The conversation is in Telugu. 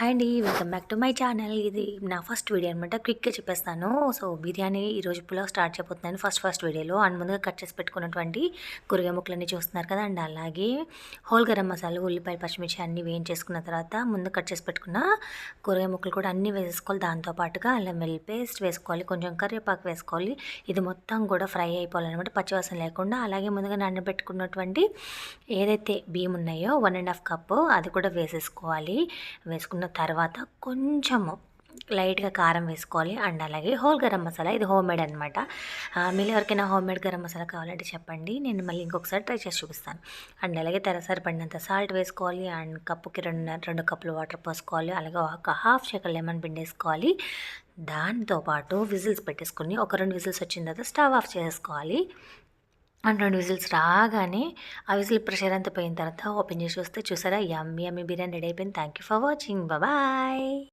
హాయ్ అండి. Welcome back to my channel. ఇది నా ఫస్ట్ వీడియో అనమాట. క్విక్‌గా చెప్పేస్తాను. సో, బిర్యానీ ఈరోజు పులావ్ స్టార్ట్ చేయబోతున్నాను ఫస్ట్ వీడియోలో. అండ్ ముందుగా కట్ చేసి పెట్టుకున్నటువంటి కూరగాయ ముక్కలన్నీ చూస్తున్నారు కదా! అండ్ అలాగే హోల్ గరం మసాలా, ఉల్లిపాయ, పచ్చిమిర్చి అన్నీ వేయించేసుకున్న తర్వాత ముందు కట్ చేసి పెట్టుకున్న కూరగాయ ముక్కలు కూడా అన్నీ వేసేసుకోవాలి. దాంతో పాటుగా అల్లం వెల్లుల్లి పేస్ట్ వేసుకోవాలి. కొంచెం కరివేపాకు వేసుకోవాలి. ఇది మొత్తం కూడా ఫ్రై అయిపోవాలన్నమాట, పచ్చివాసన లేకుండా. అలాగే ముందుగా నానబెట్టుకున్నటువంటి ఏదైతే బియ్యం ఉన్నాయో 1½ కప్పు అది కూడా వేసేసుకోవాలి. వేసుకున్న తర్వాత కొంచెము లైట్‌గా కారం వేసుకోవాలి. అండ్ అలాగే హోల్ గరం మసాలా, ఇది హోమ్ మేడ్ అనమాట. మీలో ఎవరికైనా హోమ్ మేడ్ గరం మసాలా కావాలంటే చెప్పండి, నేను మళ్ళీ ఇంకొకసారి ట్రై చేసి చూపిస్తాను. అండ్ అలాగే సరిపడినంత సాల్ట్ వేసుకోవాలి. అండ్ కప్పుకి 2 కప్పులు వాటర్ పోసుకోవాలి. అలాగే ఒక హాఫ్ చెక్క లెమన్ పిండేసుకోవాలి. దాంతో పాటు విజిల్స్ పెట్టేసుకొని ఒక 2 విజిల్స్ వచ్చిన తర్వాత స్టవ్ ఆఫ్ చేసేసుకోవాలి. అండ్ 2 విజిల్స్ రాగానే ఆ విజిల్ ప్రెషర్ అంతా పోయిన తర్వాత ఓపెన్ చేసి చూస్తే చూసారా, యమ్మీ యమ్మీ బిర్యానీ రెడీ అయిపోయింది. Thank you for watching. Bye.